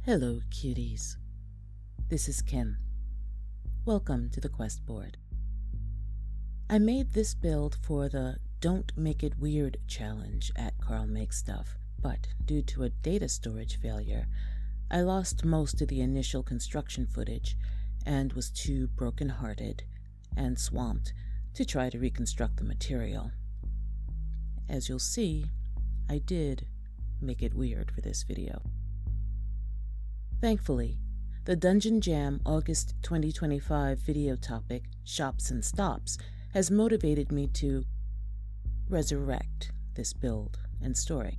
Hello, cuties. This is Kim. Welcome to the quest board. I made this build for the Don't Make It Weird challenge at Carl Makes Stuff, but due to a data storage failure, I lost most of the initial construction footage and was too broken-hearted and swamped to try to reconstruct the material. As you'll see, I did make it weird for this video. Thankfully, the Dungeon Jam August 2025 video topic, Shops and Stops, has motivated me to resurrect this build and story.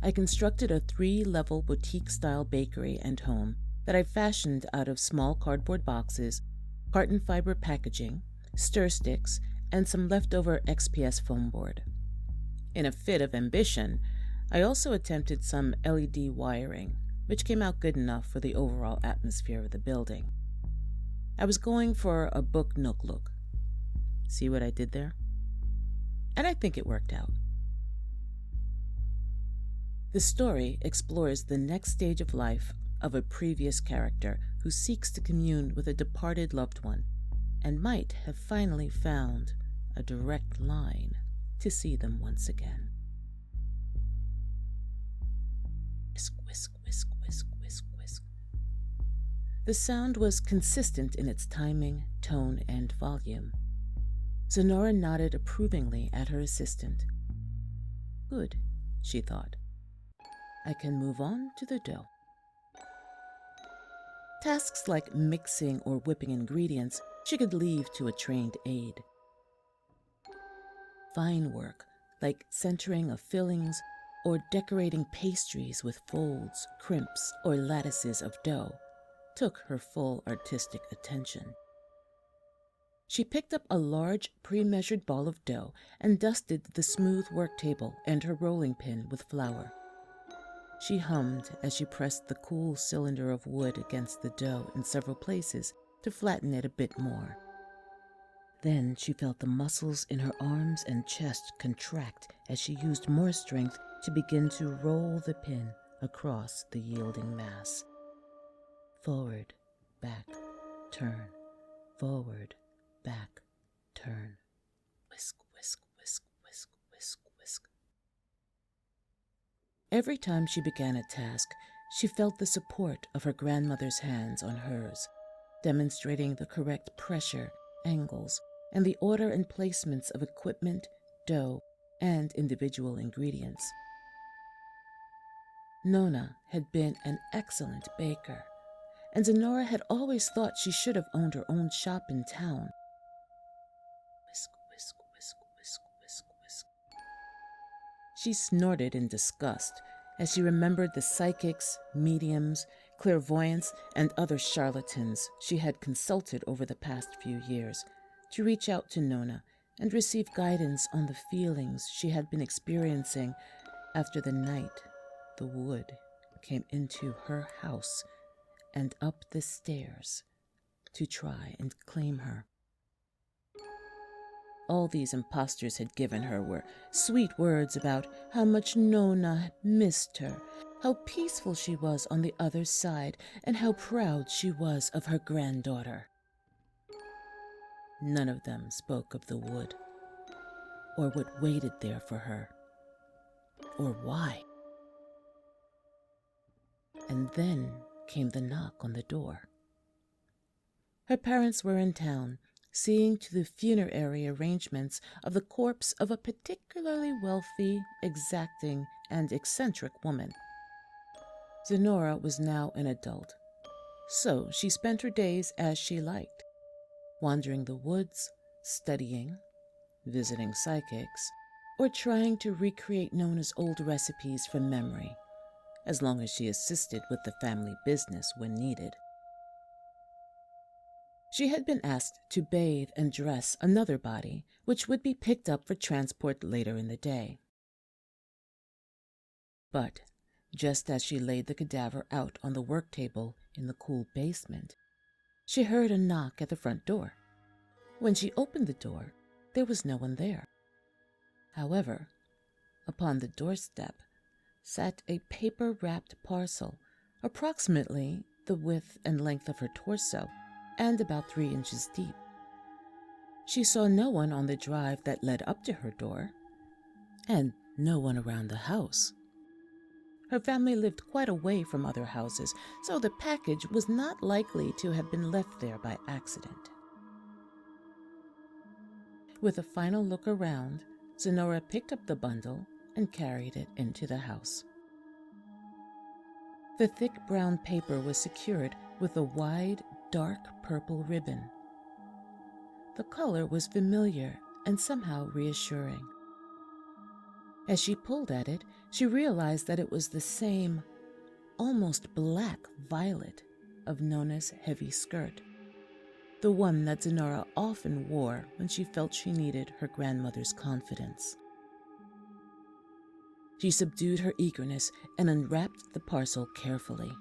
I constructed a 3-level boutique-style bakery and home that I fashioned out of small cardboard boxes, carton fiber packaging, stir sticks, and some leftover XPS foam board. In a fit of ambition, I also attempted some LED wiring, which came out good enough for the overall atmosphere of the building. I was going for a book Nook look. See what I did there? And I think it worked out. The story explores the next stage of life of a previous character who seeks to commune with a departed loved one and might have finally found a direct line to see them once again. Whisk, whisk, whisk, whisk, whisk, whisk. The sound was consistent in its timing, tone, and volume. Zenora nodded approvingly at her assistant. Good, she thought. I can move on to the dough. Tasks like mixing or whipping ingredients she could leave to a trained aide. Fine work, like centering of fillings or decorating pastries with folds, crimps, or lattices of dough, took her full artistic attention. She picked up a large, pre-measured ball of dough and dusted the smooth work table and her rolling pin with flour. She hummed as she pressed the cool cylinder of wood against the dough in several places to flatten it a bit more. Then she felt the muscles in her arms and chest contract as she used more strength to begin to roll the pin across the yielding mass. Forward, back, turn. Forward, back, turn. Whisk, whisk, whisk, whisk, whisk, whisk. Every time she began a task, she felt the support of her grandmother's hands on hers, demonstrating the correct pressure, angles, and the order and placements of equipment, dough, and individual ingredients. Nona had been an excellent baker, and Zenora had always thought she should have owned her own shop in town. Whisk, whisk, whisk, whisk, whisk, whisk. She snorted in disgust as she remembered the psychics, mediums, clairvoyants, and other charlatans she had consulted over the past few years to reach out to Nona and receive guidance on the feelings she had been experiencing after the night the wood came into her house and up the stairs to try and claim her. All these impostors had given her were sweet words about how much Nona missed her, how peaceful she was on the other side, and how proud she was of her granddaughter. None of them spoke of the wood, or what waited there for her, or why. And then came the knock on the door. Her parents were in town, seeing to the funerary arrangements of the corpse of a particularly wealthy, exacting, and eccentric woman. Zenora was now an adult, so she spent her days as she liked, wandering the woods, studying, visiting psychics, or trying to recreate Nona's old recipes from memory, as long as she assisted with the family business when needed. She had been asked to bathe and dress another body, which would be picked up for transport later in the day. But just as she laid the cadaver out on the work table in the cool basement, she heard a knock at the front door. When she opened the door, there was no one there. However, upon the doorstep, sat a paper-wrapped parcel, approximately the width and length of her torso, and about 3 inches deep. She saw no one on the drive that led up to her door, and no one around the house. Her family lived quite away from other houses, so the package was not likely to have been left there by accident. With a final look around, Zenora picked up the bundle and carried it into the house. The thick brown paper was secured with a wide, dark purple ribbon. The color was familiar and somehow reassuring. As she pulled at it, she realized that it was the same, almost black violet of Nona's heavy skirt, the one that Zenora often wore when she felt she needed her grandmother's confidence. She subdued her eagerness and unwrapped the parcel carefully.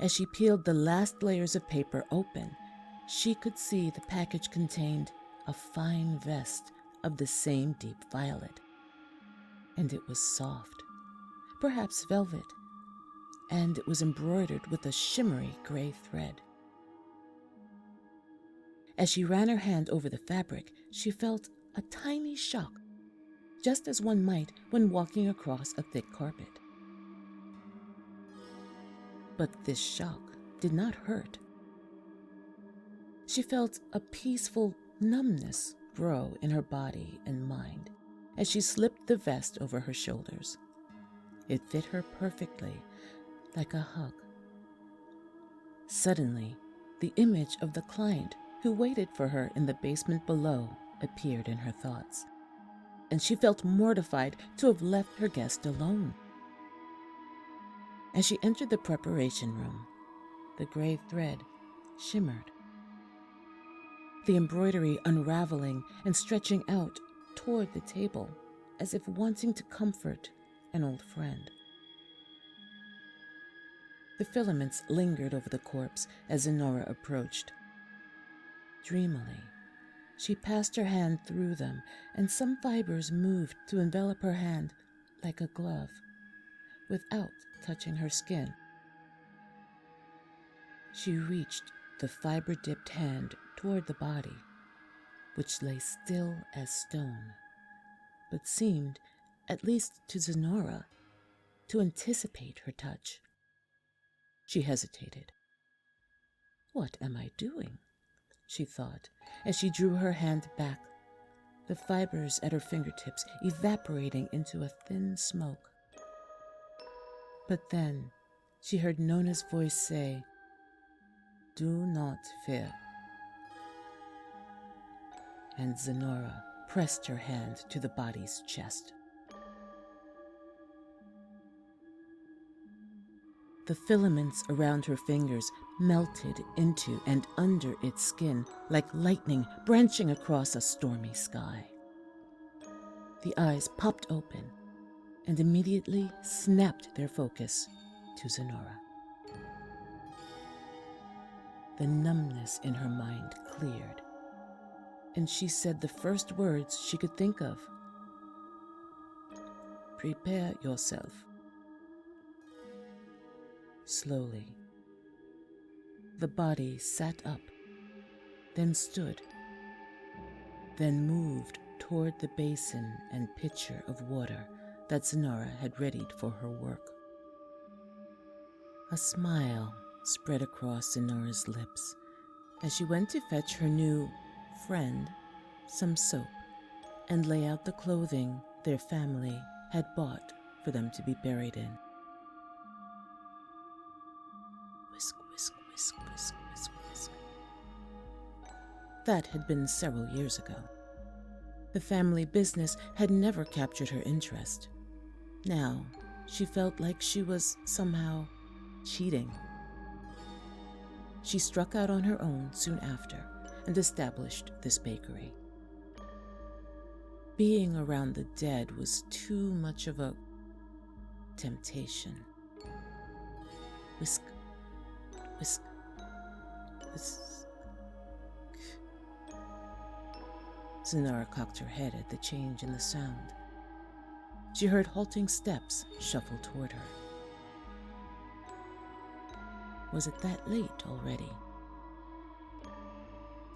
As she peeled the last layers of paper open, she could see the package contained a fine vest of the same deep violet. And it was soft, perhaps velvet, and it was embroidered with a shimmery gray thread. As she ran her hand over the fabric, she felt a tiny shock, just as one might when walking across a thick carpet. But this shock did not hurt. She felt a peaceful numbness grow in her body and mind as she slipped the vest over her shoulders. It fit her perfectly, like a hug. Suddenly, the image of the client who waited for her in the basement below appeared in her thoughts, and she felt mortified to have left her guest alone. As she entered the preparation room, the gray thread shimmered, the embroidery unraveling and stretching out toward the table as if wanting to comfort an old friend. The filaments lingered over the corpse as Zenora approached. Dreamily, she passed her hand through them, and some fibers moved to envelop her hand like a glove, without touching her skin. She reached the fiber-dipped hand toward the body, which lay still as stone, but seemed, at least to Zenora, to anticipate her touch. She hesitated. "What am I doing?" she thought, as she drew her hand back, the fibers at her fingertips evaporating into a thin smoke. But then she heard Nona's voice say, "Do not fear." And Zenora pressed her hand to the body's chest. The filaments around her fingers melted into and under its skin like lightning branching across a stormy sky. The eyes popped open and immediately snapped their focus to Zenora. The numbness in her mind cleared, and she said the first words she could think of. "Prepare yourself." Slowly, the body sat up, then stood, then moved toward the basin and pitcher of water that Zenora had readied for her work. A smile spread across Zenora's lips as she went to fetch her new friend some soap and lay out the clothing their family had bought for them to be buried in. Whisk, whisk, whisk, whisk, whisk, whisk. That had been several years ago. The family business had never captured her interest. Now, she felt like she was somehow cheating. She struck out on her own soon after and established this bakery. Being around the dead was too much of a temptation. Whisk, whisk, whisk. Zenora cocked her head at the change in the sound. She heard halting steps shuffle toward her. Was it that late already?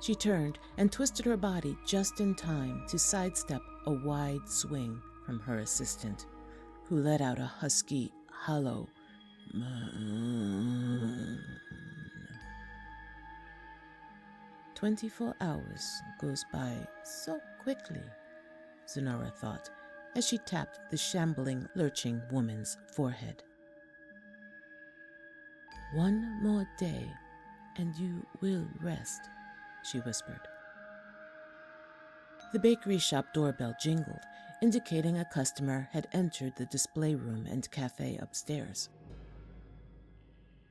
She turned and twisted her body just in time to sidestep a wide swing from her assistant, who let out a husky, hollow moan. 24 hours goes by so quickly, Zenora thought, as she tapped the shambling, lurching woman's forehead. One more day, and you will rest, she whispered. The bakery shop doorbell jingled, indicating a customer had entered the display room and cafe upstairs.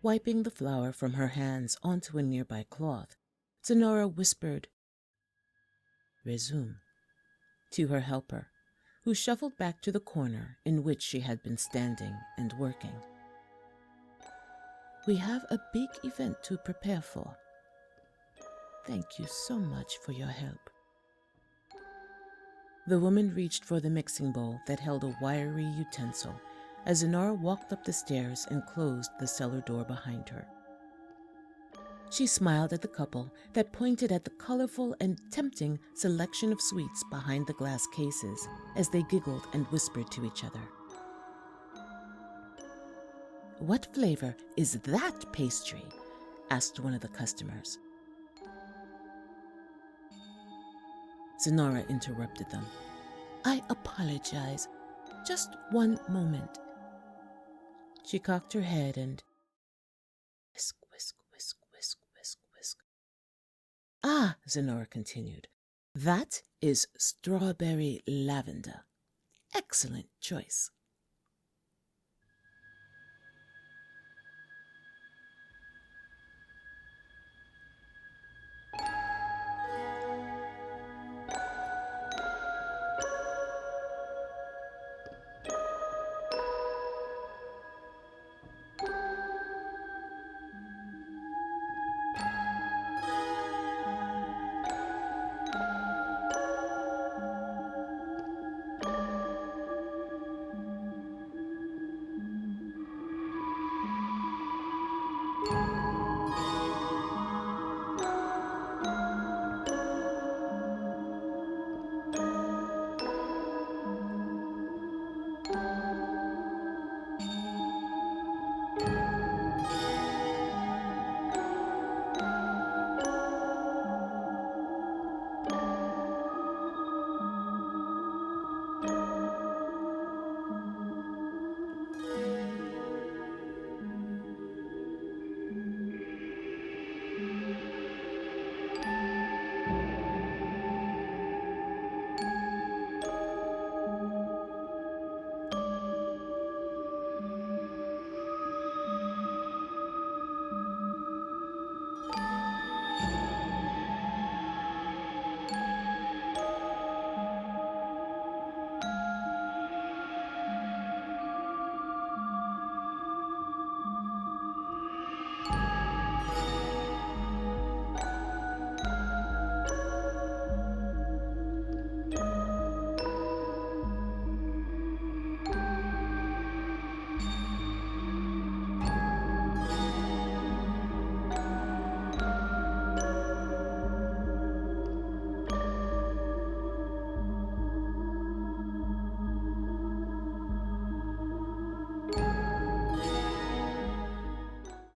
Wiping the flour from her hands onto a nearby cloth, Zenora whispered, "Resume," to her helper, who shuffled back to the corner in which she had been standing and working. "We have a big event to prepare for. Thank you so much for your help." The woman reached for the mixing bowl that held a wiry utensil as Zenora walked up the stairs and closed the cellar door behind her. She smiled at the couple that pointed at the colorful and tempting selection of sweets behind the glass cases as they giggled and whispered to each other. "What flavor is that pastry?" asked one of the customers. Zenora interrupted them. "I apologize. Just one moment." She cocked her head and whisk, whisk, whisk, whisk, whisk, whisk. "Ah," Zenora continued, "that is strawberry lavender. Excellent choice."